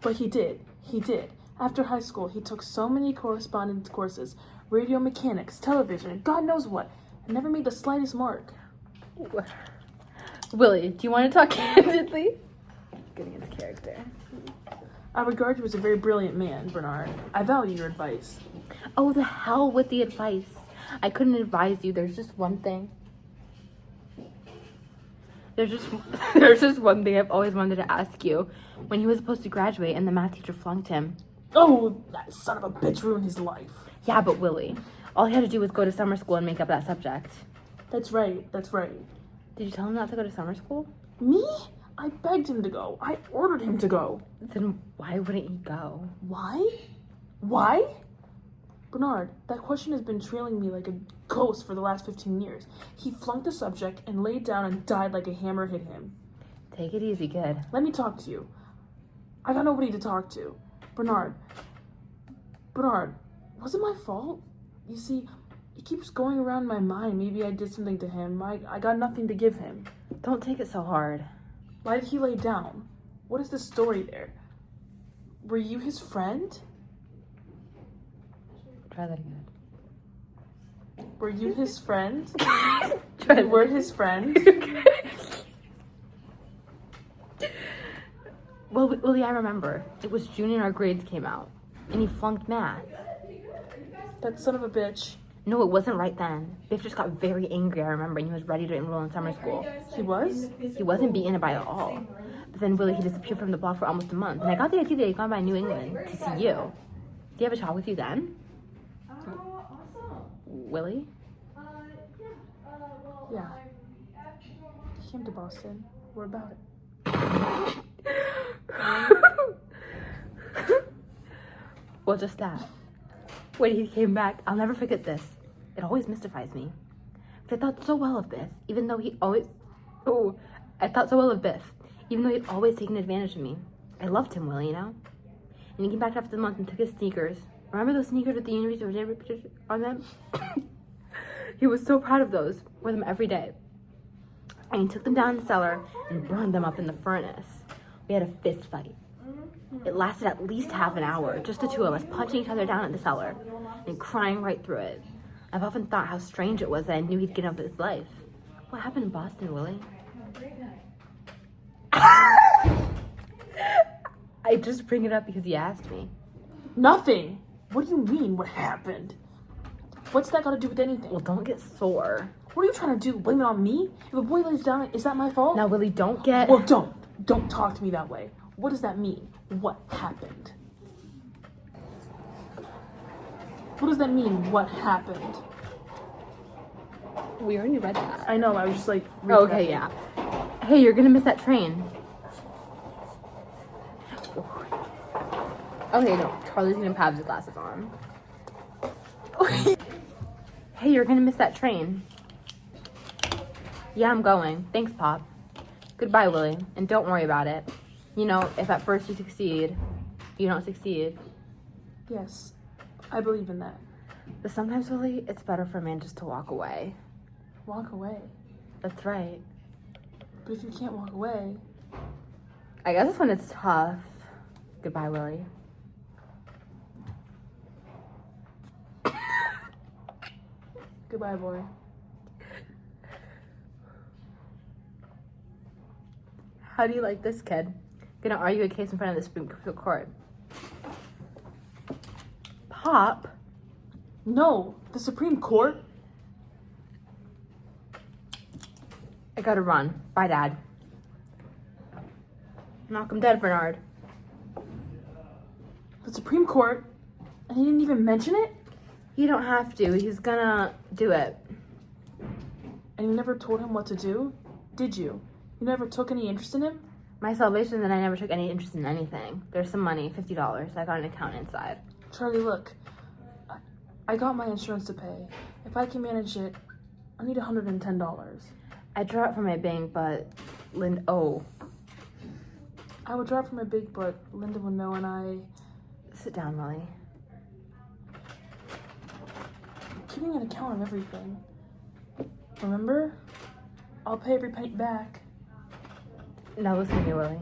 But he did. He did. After high school, he took so many correspondence courses, radio mechanics, television, God knows what, and never made the slightest mark. Willie, do you want to talk candidly? Getting into character. I regard you as a very brilliant man, Bernard. I value your advice. Oh, the hell with the advice. I couldn't advise you. There's just one thing. There's just one thing I've always wanted to ask you. When he was supposed to graduate and the math teacher flunked him. Oh, that son of a bitch ruined his life. Yeah, but Willie, all he had to do was go to summer school and make up that subject. That's right. Did you tell him not to go to summer school? Me? I begged him to go. I ordered him to go. Then why wouldn't he go? Why? Bernard, that question has been trailing me like a ghost for the last 15 years. He flunked the subject and laid down and died like a hammer hit him. Take it easy, kid. Let me talk to you. I got nobody to talk to. Bernard, was it my fault? You see, it keeps going around my mind. Maybe I did something to him. I got nothing to give him. Don't take it so hard. Why did he lay down? What is the story there? Were you his friend? Try that again. Were you his friend? You were his friend? Well, Willie, I remember. It was June and our grades came out. And he flunked math. That son of a bitch. No, it wasn't right then. Biff just got very angry, I remember, and he was ready to enroll in summer school. He was? He wasn't beaten by it all. But then, Willie, he disappeared from the block for almost a month. And I got the idea that he'd gone by New England to see you. Did he have a talk with you then? Willie? Yeah. He came to Boston. What about it? Well, just that. When he came back, I'll never forget this. It always mystifies me. Because I thought so well of Biff, even though he'd always... Oh, I thought so well of Biff, even though he'd always taken advantage of me. I loved him, Willie, you know? And he came back after the month and took his sneakers. Remember those sneakers with the University of Virginia picture on them? He was so proud of those. Wore them every day. And he took them down in the cellar and burned them up in the furnace. We had a fist fight. It lasted at least half an hour, just the two of us punching each other down in the cellar and crying right through it. I've often thought how strange it was that I knew he'd get up with his life. What happened in Boston, Willie? I just bring it up because he asked me. Nothing. What do you mean, what happened? What's that got to do with anything? Well, don't get sore. What are you trying to do? Blame it on me? If a boy lays down, is that my fault? Now, Willie, don't get... Well, don't talk to me that way. What does that mean? What happened? What does that mean, what happened? We already read that. I know, I was just like... Oh, okay, yeah. Hey, you're gonna miss that train. Okay, no, Charlie's gonna have his glasses on. Hey, you're gonna miss that train. Yeah, I'm going. Thanks, Pop. Goodbye, Willie, and don't worry about it. You know, if at first you succeed, you don't succeed. Yes, I believe in that. But sometimes, Willie, it's better for a man just to walk away. Walk away? That's right. But if you can't walk away... I guess it's when it's tough. Goodbye, Willie. Goodbye, boy. How do you like this, kid? Gonna argue a case in front of the Supreme Court. Pop? No, the Supreme Court? I gotta run. Bye, Dad. Knock him dead, Bernard. The Supreme Court? And he didn't even mention it? You don't have to. He's gonna do it. And you never told him what to do? Did you? You never took any interest in him? My salvation is that I never took any interest in anything. There's some money, $50. I got an account inside. Charlie, look. I got my insurance to pay. If I can manage it, I need $110. I draw it from my bank, but I would draw it from my bank, but Linda would know, and I... Sit down, Molly. Keeping an account of everything. Remember? I'll pay every penny back. Now listen to me, Willie.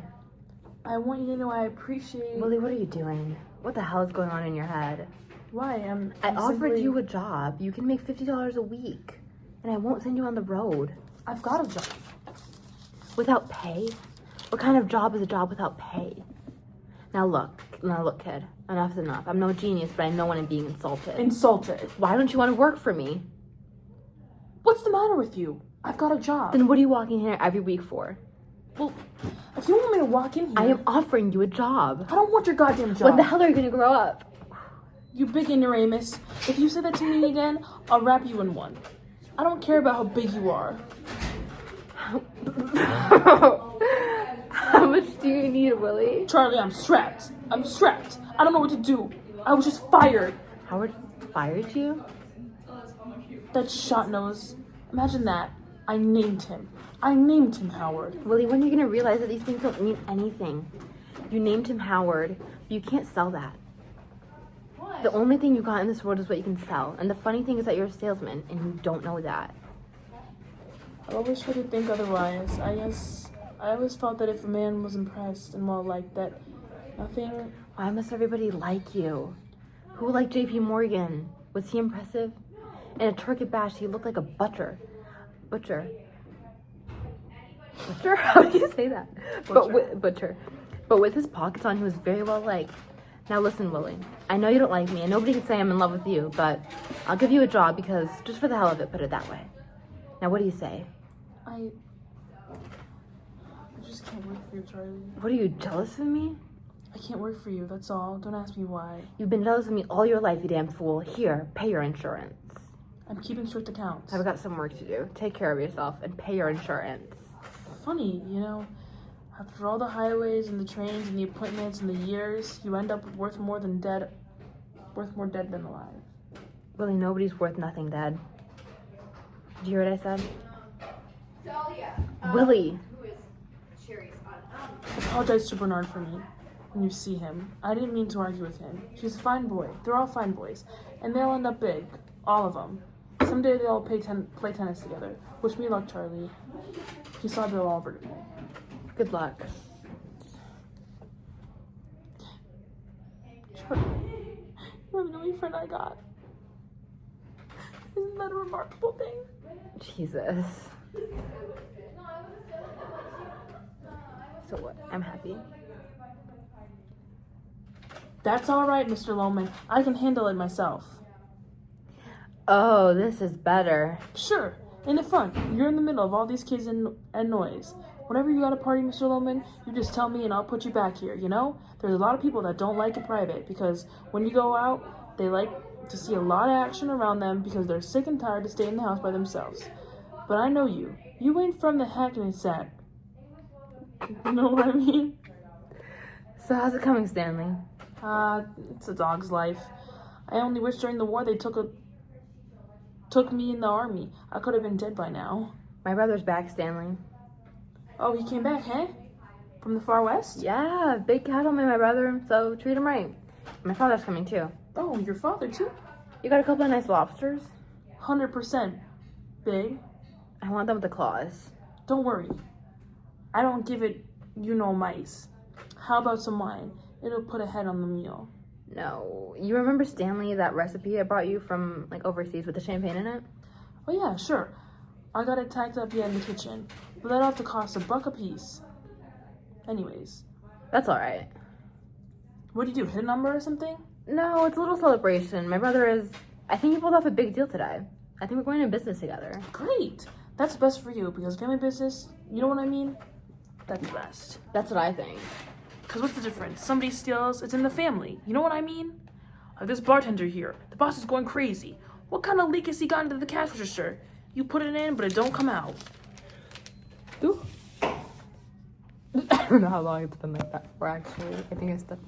I want you to know I appreciate... Willie, what are you doing? What the hell is going on in your head? Why? I I'm offered simply... you a job. You can make $50 a week. And I won't send you on the road. I've got a job. Without pay? What kind of job is a job without pay? Now look, kid. Enough's enough. I'm no genius, but I know when I'm being insulted. Insulted? Why don't you want to work for me? What's the matter with you? I've got a job. Then what are you walking here every week for? Well, if you want me to walk in here... I am offering you a job. I don't want your goddamn job. When the hell are you going to grow up? You big ignoramus. If you say that to me again, I'll wrap you in one. I don't care about how big you are. How much do you need, Willie? Charlie, I'm strapped. I'm strapped. I don't know what to do. I was just fired. Howard fired you? That shot nose. Imagine that. I named him. I named him Howard. Willie, when are you going to realize that these things don't mean anything? You named him Howard, but you can't sell that. What? The only thing you got in this world is what you can sell. And the funny thing is that you're a salesman, and you don't know that. I always tried to think otherwise. I guess I always felt that if a man was impressed and well-liked, that nothing... Why must everybody like you? Who liked J.P. Morgan? Was he impressive? In a turkey bash, he looked like a butcher. Butcher? How do you say that? Butcher. But with his pockets on, he was very well liked. Now listen, Willie. I know you don't like me, and nobody can say I'm in love with you, but I'll give you a job because, just for the hell of it, put it that way. Now what do you say? I just can't work for you, Charlie. What are you, jealous of me? I can't work for you, that's all. Don't ask me why. You've been jealous of me all your life, you damn fool. Here, pay your insurance. I'm keeping strict accounts. I've got some work to do. Take care of yourself and pay your insurance. Funny, you know, after all the highways and the trains and the appointments and the years, you end up worth more dead than alive. Willie, nobody's worth nothing, Dad. Did you hear what I said? Willie! Apologize to Bernard for me when you see him. I didn't mean to argue with him. He's a fine boy. They're all fine boys. And they'll end up big. All of them. Someday they'll all play tennis together. Wish me luck, Charlie. He saw Bill Oliver today. Good luck. Charlie, you're the only friend I got. Isn't that a remarkable thing? Jesus. So what? I'm happy. That's all right, Mr. Lohman. I can handle it myself. Oh, this is better. Sure. In the front, you're in the middle of all these kids and noise. Whenever you got a party, Mr. Lohman, you just tell me and I'll put you back here, you know? There's a lot of people that don't like it private because when you go out, they like to see a lot of action around them because they're sick and tired to stay in the house by themselves. But I know you. You ain't from the hackney sack. You know what I mean? So how's it coming, Stanley? It's a dog's life. I only wish during the war they took me in the army. I could have been dead by now. My brother's back, Stanley. Oh, he came back, huh? From the far west? Yeah, big cattleman, my brother, so treat him right. My father's coming too. Oh, your father too? You got a couple of nice lobsters? 100%. Big. I want them with the claws. Don't worry. I don't give it, mice. How about some wine? It'll put a head on the meal. No. You remember, Stanley, that recipe I brought you from, overseas with the champagne in it? Oh yeah, sure. I got it tacked up in the kitchen. But that'll have to cost $1 a piece. Anyways. That's alright. What do you do, hit a number or something? No, it's a little celebration. My brother I think he pulled off a big deal today. I think we're going into business together. Great. That's best for you because family business, you know what I mean? That's best. That's what I think. Because what's the difference? Somebody steals, it's in the family. You know what I mean? Like this bartender here. The boss is going crazy. What kind of leak has he got into the cash register? You put it in, but it don't come out. Ooh. I don't know how long it's been like that for, actually. I think it's